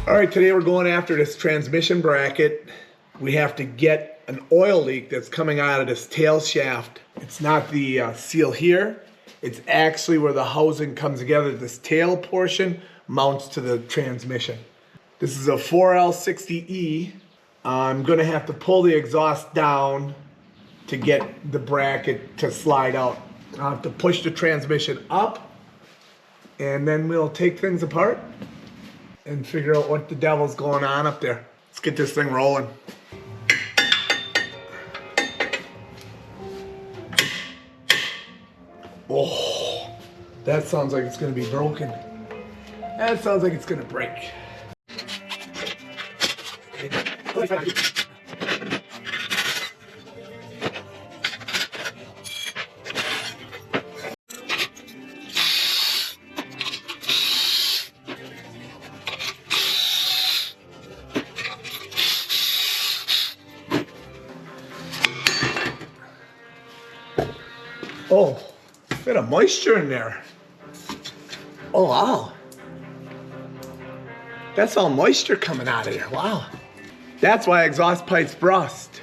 All right, today we're going after this transmission bracket. We have to get an oil leak that's coming out of this tail shaft. It's not the seal here. It's actually where the housing comes together. This tail portion mounts to the transmission. This is a 4L60E. I'm gonna have to pull the exhaust down to get the bracket to slide out. I'll have to push the transmission up, and then we'll take things apart and figure out what the devil's going on up there. Let's get this thing rolling. Oh, that sounds like it's gonna be broken. That sounds like it's gonna break. Oh, a bit of moisture in there. Oh, wow. That's all moisture coming out of there. Wow. That's why exhaust pipes rust.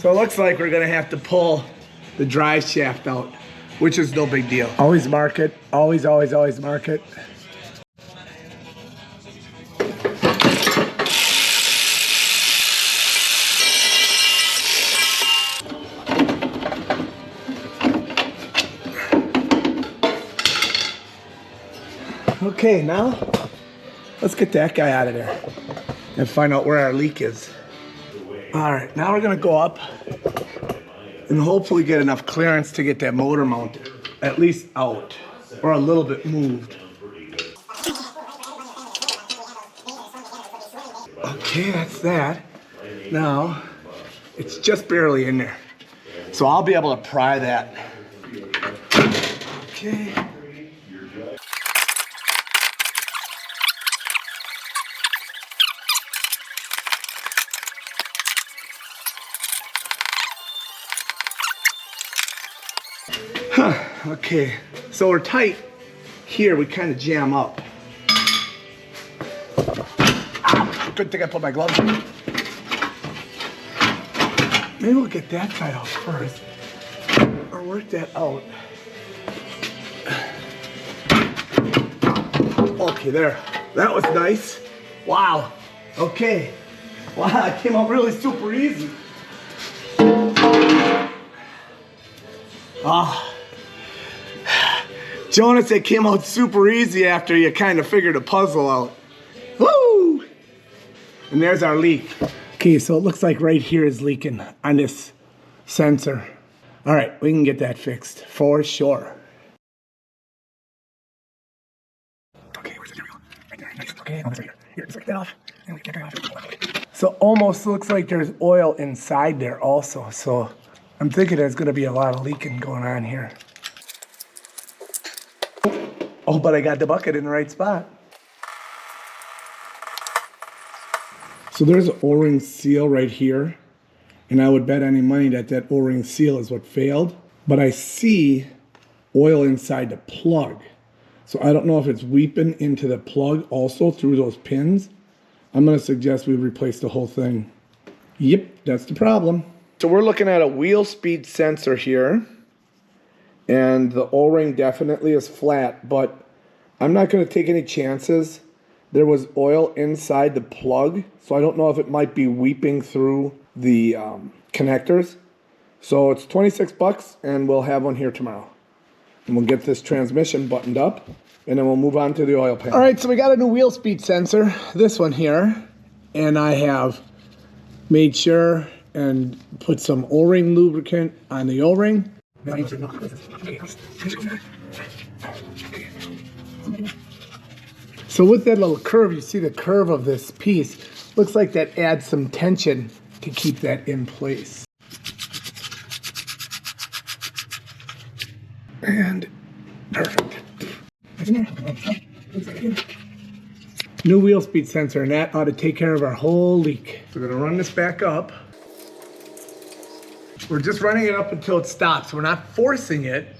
So it looks like we're gonna have to pull the drive shaft out, which is no big deal. Always mark it, always, always, always mark it. Okay, now let's get that guy out of there and find out where our leak is. All right, now we're gonna go up and hopefully get enough clearance to get that motor mounted, at least out, or a little bit moved. Okay, that's that. Now, it's just barely in there. So I'll be able to pry that. Okay. Huh, okay, so we're tight here, we kind of jam up. Ah, good thing I put my gloves on. Maybe we'll get that side out first, or work that out. Okay, there, that was nice. Wow, okay. Wow, it came out really super easy. Ah. Jonas, it came out super easy after you kind of figured a puzzle out. Woo! And there's our leak. Okay, so it looks like right here is leaking on this sensor. All right, we can get that fixed for sure. Okay, where's the material? Right there, nice. Okay, almost right here. Here, just get that off. And we get that off. So almost looks like there's oil inside there also. So I'm thinking there's gonna be a lot of leaking going on here. Oh, but I got the bucket in the right spot. So there's an O-ring seal right here, and I would bet any money that that O-ring seal is what failed. But I see oil inside the plug. So I don't know if it's weeping into the plug also through those pins. I'm gonna suggest we replace the whole thing. Yep, that's the problem. So we're looking at a wheel speed sensor here. And the O-ring definitely is flat, but I'm not going to take any chances. There was oil inside the plug, so I don't know if it might be weeping through the connectors. So it's 26 bucks, and we'll have one here tomorrow. And we'll get this transmission buttoned up, and then we'll move on to the oil pan. All right, so we got a new wheel speed sensor, this one here, and I have made sure and put some O-ring lubricant on the O-ring. So with that little curve, you see the curve of this piece. Looks like that adds some tension to keep that in place. And perfect. New wheel speed sensor, and that ought to take care of our whole leak. We're gonna run this back up. We're just running it up until it stops. We're not forcing it,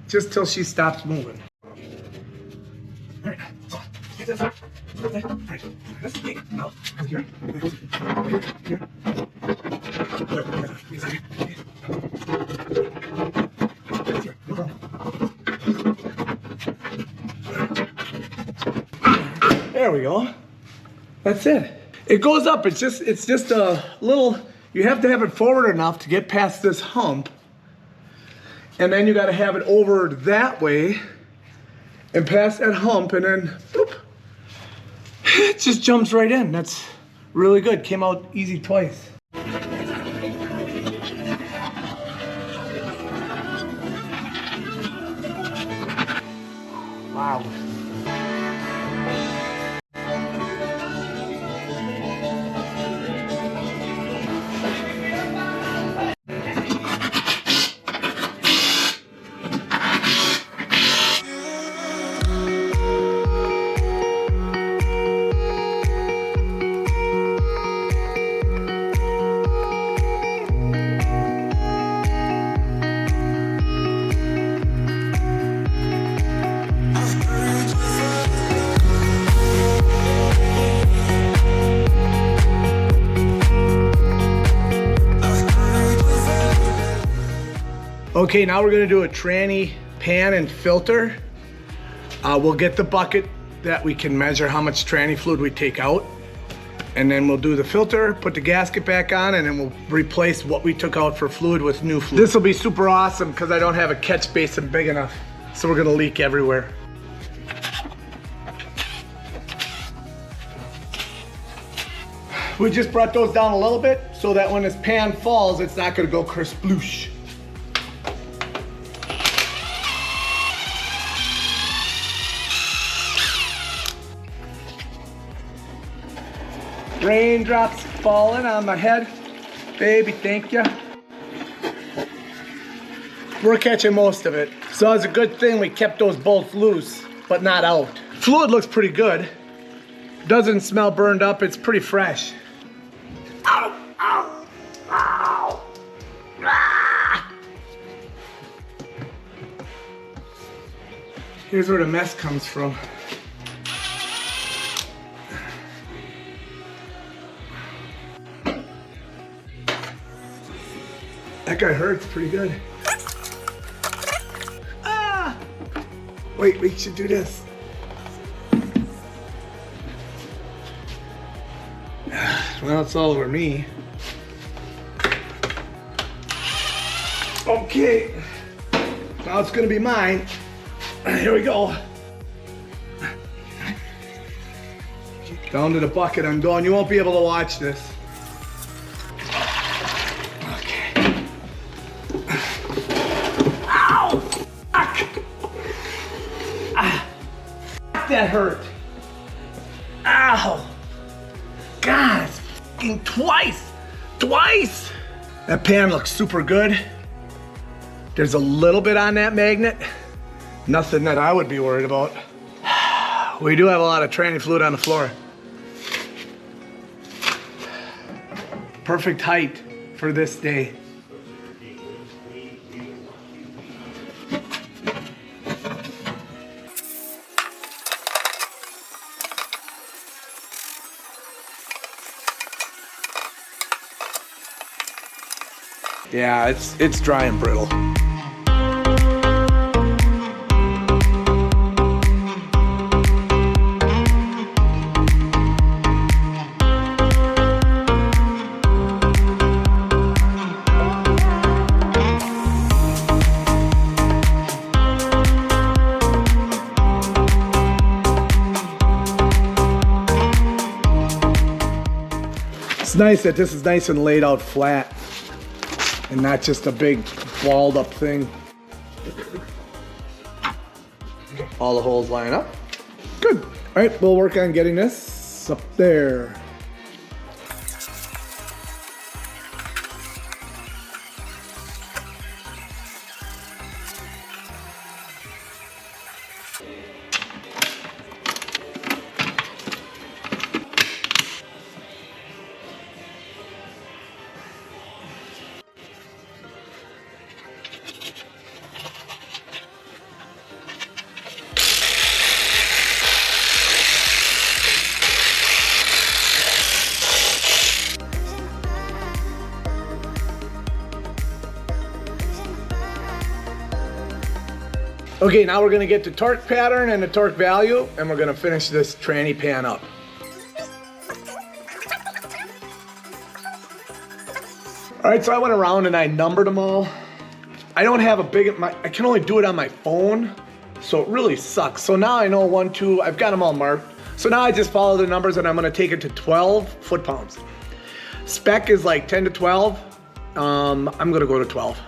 just till she stops moving. There we go. That's it. It goes up. It's just a little. You have to have it forward enough to get past this hump, and then you got to have it over that way and past that hump, and then boop, it just jumps right in. That's really good. Came out easy twice. Wow. Okay, now we're gonna do a tranny pan and filter. We'll get the bucket that we can measure how much tranny fluid we take out. And then we'll do the filter, put the gasket back on, and then we'll replace what we took out for fluid with new fluid. This will be super awesome because I don't have a catch basin big enough. So we're gonna leak everywhere. We just brought those down a little bit so that when this pan falls, it's not gonna go kersploosh. Raindrops falling on my head. Baby, thank you. We're catching most of it. So it's a good thing we kept those bolts loose, but not out. Fluid looks pretty good. Doesn't smell burned up, it's pretty fresh. Ow, ow, ow. Ah. Here's where the mess comes from. That guy hurts pretty good. Ah! Wait, we should do this. Well, it's all over me. Okay. Now it's gonna be mine. Here we go. Down to the bucket I'm going. You won't be able to watch this. That hurt. Ow. God, it's fucking twice. That pan looks super good. There's a little bit on that magnet. Nothing that I would be worried about. We do have a lot of tranny fluid on the floor. Perfect height for this day. Yeah, it's dry and brittle. It's nice that this is nice and laid out flat and not just a big balled up thing. All the holes line up. Good. All right, we'll work on getting this up there. Okay, now we're gonna get the torque pattern and the torque value, and we're gonna finish this tranny pan up. All right, so I went around and I numbered them all. I don't have a big, I can only do it on my phone, so it really sucks. So now I know 1, 2, I've got them all marked. So now I just follow the numbers and I'm gonna take it to 12 foot-pounds. Spec is like 10 to 12. I'm gonna go to 12.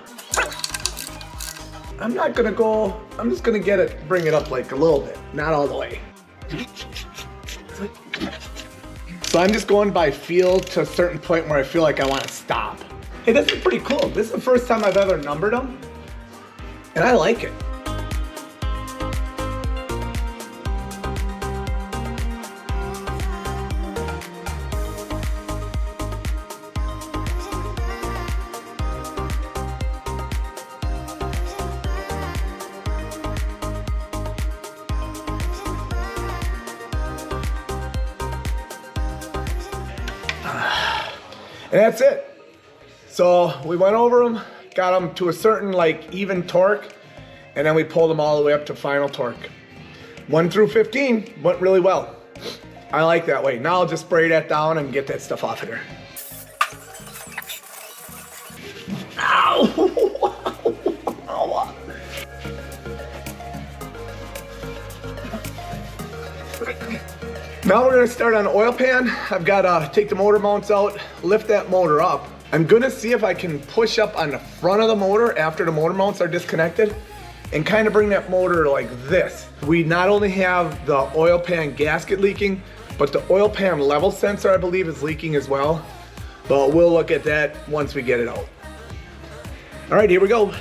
I'm not gonna go, I'm just gonna bring it up like a little bit, not all the way. So I'm just going by feel to a certain point where I feel like I wanna stop. Hey, this is pretty cool. This is the first time I've ever numbered them, and I like it. And that's it. So we went over them, got them to a certain like even torque, and then we pulled them all the way up to final torque. 1 through 15 went really well. I like that way. Now I'll just spray that down and get that stuff off of there. Ow! Now we're gonna start on the oil pan. I've gotta take the motor mounts out, lift that motor up. I'm gonna see if I can push up on the front of the motor after the motor mounts are disconnected and kind of bring that motor like this. We not only have the oil pan gasket leaking, but the oil pan level sensor, I believe, is leaking as well. But we'll look at that once we get it out. All right, here we go.